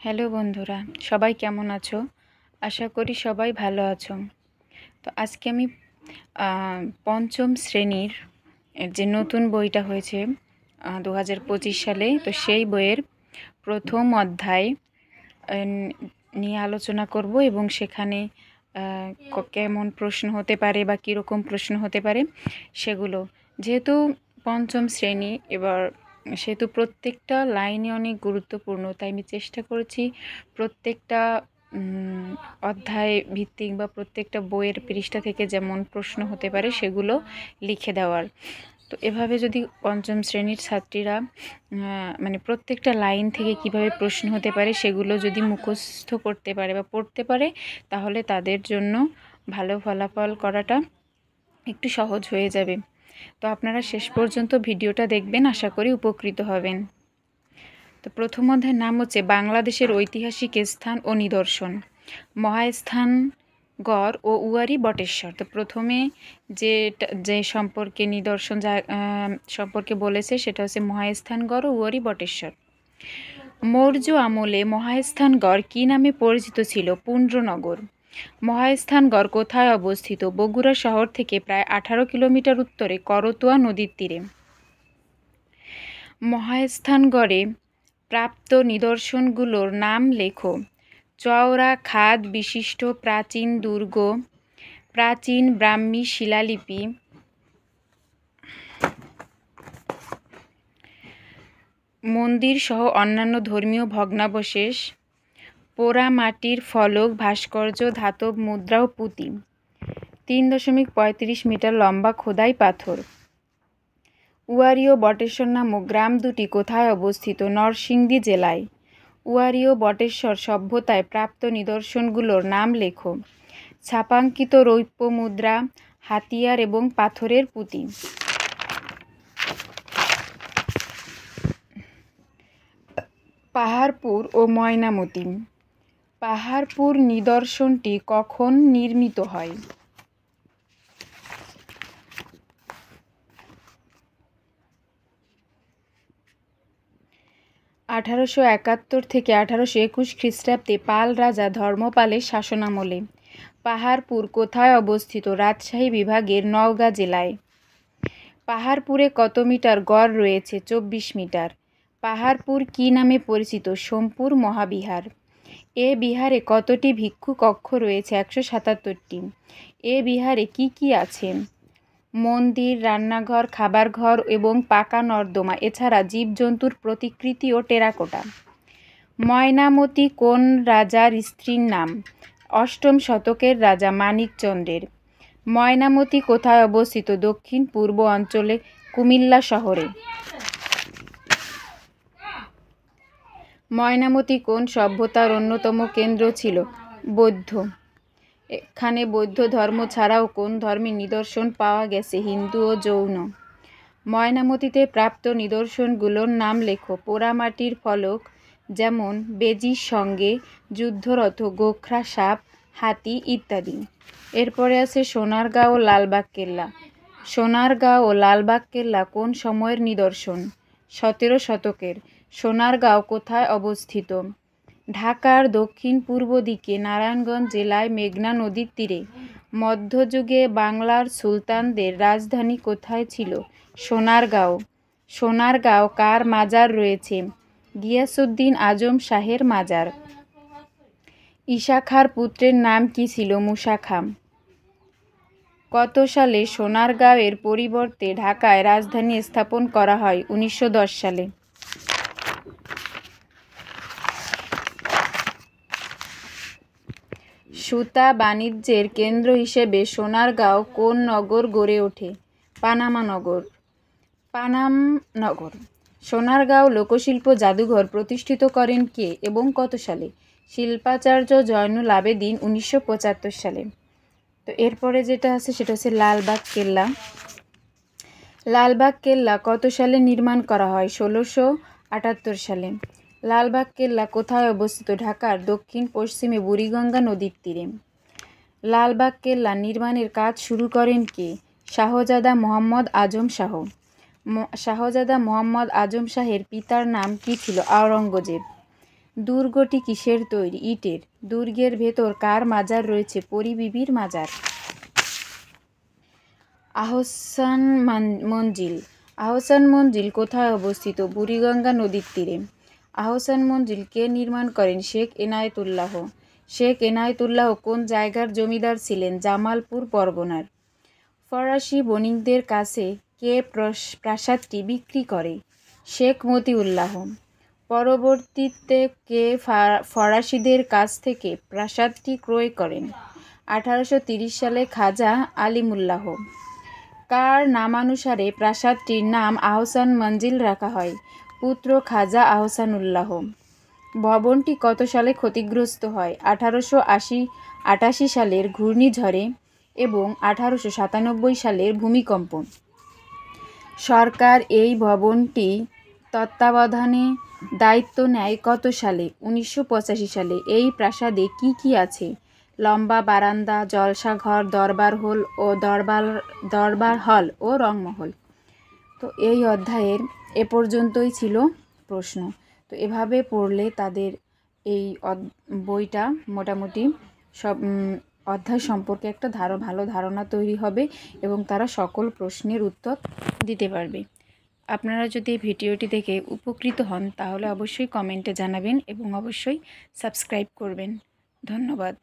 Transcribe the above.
Hello বন্ধুরা, সবাই কেমন আছো? আশা করি সবাই ভালো আছো। তো আজকে আমি পঞ্চম শ্রেণীর যে নতুন বইটা হয়েছে 2025 সালে, তো সেই বইয়ের প্রথম অধ্যায় নিয়ে আলোচনা করব এবং সেখানে কেমন প্রশ্ন হতে পারে বা কীরকম প্রশ্ন হতে পারে সেগুলো। যেহেতু পঞ্চম শ্রেণী এবার, সেহেতু প্রত্যেকটা লাইনই অনেক গুরুত্বপূর্ণ, তাই আমি চেষ্টা করেছি প্রত্যেকটা অধ্যায় ভিত্তিক বা প্রত্যেকটা বইয়ের পৃষ্ঠা থেকে যেমন প্রশ্ন হতে পারে সেগুলো লিখে দেওয়ার। তো এভাবে যদি পঞ্চম শ্রেণীর ছাত্রীরা মানে প্রত্যেকটা লাইন থেকে কিভাবে প্রশ্ন হতে পারে সেগুলো যদি মুখস্থ করতে পারে বা পড়তে পারে, তাহলে তাদের জন্য ভালো ফলাফল করাটা একটু সহজ হয়ে যাবে। তো আপনারা শেষ পর্যন্ত ভিডিওটা দেখবেন, আশা করি উপকৃত হবেন। তো প্রথম অধ্যায়ের নাম হচ্ছে বাংলাদেশের ঐতিহাসিক স্থান ও নিদর্শন, মহাস্থানগড় ও উয়ারী বটেশ্বর। তো প্রথমে যে সম্পর্কে নিদর্শন সম্পর্কে বলেছে সেটা হচ্ছে মহাস্থানগড় ও উয়ারী বটেশ্বর। মৌর্য আমলে মহাস্থানগড় কী নামে পরিচিত ছিল? পুণ্ড্রনগর। মহাস্থানগড় কোথায় অবস্থিত? বগুড়া শহর থেকে প্রায় 18 কিলোমিটার উত্তরে করতোয়া নদীর তীরে। মহাস্থানগড়ে প্রাপ্ত নিদর্শনগুলোর নাম লেখো। চওড়া খাদ বিশিষ্ট প্রাচীন দুর্গ, প্রাচীন ব্রাহ্মী শিলালিপি, মন্দির সহ অন্যান্য ধর্মীয় ভগ্নাবশেষ, পোড়ামাটির ফলক, ভাস্কর্য, ধাতব মুদ্রা ও পুঁতি। 3.35 মিটার লম্বা খোদাই পাথর। উয়ারী ও বটেশ্বর নামক গ্রাম দুটি কোথায় অবস্থিত? নরসিংদী জেলায়। উয়ারী ও বটেশ্বর সভ্যতায় প্রাপ্ত নিদর্শনগুলোর নাম লেখো। ছাপাঙ্কিত রৌপ্য মুদ্রা, হাতিয়ার এবং পাথরের পুঁতি। পাহাড়পুর ও ময়নামতি। পাহাড়পুর নিদর্শনটি কখন নির্মিত হয়? 1871 থেকে 1821 খ্রিস্টাব্দে পাল রাজা ধর্মপালের শাসনামলে। পাহাড়পুর কোথায় অবস্থিত? রাজশাহী বিভাগের নওগাঁ জেলায়। পাহাড়পুরে কত মিটার গড় রয়েছে? 24 মিটার। পাহাড়পুর কী নামে পরিচিত? সোমপুর মহাবিহার। এ বিহারে কতটি ভিক্ষু কক্ষ রয়েছে? 177টি। এ বিহারে কি কি আছে? মন্দির, রান্নাঘর, খাবার ঘর এবং পাকা নর্দমা, এছাড়া জীবজন্তুর প্রতিকৃতি ও টেরাকোটা। ময়নামতি কোন রাজার স্ত্রীর নাম? 8ম শতকের রাজা মানিকচন্দ্রের। ময়নামতি কোথায় অবস্থিত? দক্ষিণ পূর্ব অঞ্চলে, কুমিল্লা শহরে। ময়নামতি কোন সভ্যতার অন্যতম কেন্দ্র ছিল? বৌদ্ধ। এখানে বৌদ্ধ ধর্ম ছাড়াও কোন ধর্মের নিদর্শন পাওয়া গেছে? হিন্দু ও জৈন। ময়নামতিতে প্রাপ্ত নিদর্শনগুলোর নাম লেখো। পোড়ামাটির ফলক, যেমন বেজির সঙ্গে যুদ্ধরথ, গোখরা সাপ, হাতি ইত্যাদি। এরপরে আছে সোনারগাঁও ও লালবাগ কেল্লা। সোনারগাঁও ও লালবাগ কেল্লা কোন সময়ের নিদর্শন? 17 শতকের। সোনারগাঁও কোথায় অবস্থিত? ঢাকার দক্ষিণ পূর্ব দিকে, নারায়ণগঞ্জ জেলায়, মেঘনা নদীর তীরে। মধ্যযুগে বাংলার সুলতানদের রাজধানী কোথায় ছিল? সোনারগাঁও। সোনারগাঁও কার মাজার রয়েছে? গিয়াসউদ্দিন আজম শাহের মাজার। ঈসা খাঁর পুত্রের নাম কি ছিল? মুসা খাঁ। কত সালে সোনারগাঁওয়ের পরিবর্তে ঢাকায় রাজধানী স্থাপন করা হয়? 1910 সালে। সুতা বাণিজ্যের কেন্দ্র হিসেবে সোনারগাঁও কোন নগর গড়ে ওঠে? পানামা নগর। পানামনগর। সোনারগাঁও লোকশিল্প জাদুঘর প্রতিষ্ঠিত করেন কে এবং কত সালে? শিল্পাচার্য জয়নুল আবেদিন 1975 সালে। তো এরপরে যেটা আছে সেটা হচ্ছে লালবাগ কেল্লা। লালবাগ কেল্লা কত সালে নির্মাণ করা হয়? 1678 সালে। লালবাগ কেল্লা কোথায় অবস্থিত? ঢাকার দক্ষিণ পশ্চিমে বুড়িগঙ্গা নদীর তীরে। লালবাগ কেল্লা নির্মাণের কাজ শুরু করেন কে? শাহজাদা মোহাম্মদ আজম শাহ। শাহজাদা মোহাম্মদ আজম শাহের পিতার নাম কী ছিল? আওরঙ্গজেব। দুর্গটি কিসের তৈরি? ইটের। দুর্গের ভেতর কার মাজার রয়েছে? পরী বিবির মাজার। আহসান মঞ্জিল। আহসান মঞ্জিল কোথায় অবস্থিত? বুড়িগঙ্গা নদীর তীরে। আহসান মঞ্জিল কে নির্মাণ করেন? শেখ এনায়েতুল্লাহ। শেখ এনায়েতুল্লাহ কোন জায়গার জমিদার ছিলেন? জামালপুর পরগনার। ফরাসি বণিকদের কাছে কে প্রাসাদটি বিক্রি করে? শেখ মতিউল্লাহ। পরবর্তীতে কে ফরাসিদের কাছ থেকে প্রাসাদটি ক্রয় করেন? 1830 সালে খাজা আলিমুল্লাহ। কার নামানুসারে প্রাসাদটির নাম আহসান মঞ্জিল রাখা হয়? পুত্র খাজা আহসানুল্লাহ। ভবনটি কত সালে ক্ষতিগ্রস্ত হয়? 1888 সালের ঘূর্ণিঝড়ে এবং 1897 সালের ভূমিকম্প। সরকার এই ভবনটি তত্ত্বাবধানে দায়িত্ব নেয় কত সালে? 1985 সালে। এই প্রাসাদে কি কি আছে? লম্বা বারান্দা, জলসাঘর, দরবার হল ও রংমহল। তো এই অধ্যায়ের এ পর্যন্তই ছিল প্রশ্ন। তো এভাবে পড়লে তাদের এই বইটা মোটামুটি সব অধ্যায় সম্পর্কে একটা ভালো ধারণা তৈরি হবে এবং তারা সকল প্রশ্নের উত্তর দিতে পারবে। আপনারা যদি এই ভিডিওটি দেখে উপকৃত হন তাহলে অবশ্যই কমেন্টে জানাবেন এবং অবশ্যই সাবস্ক্রাইব করবেন। ধন্যবাদ।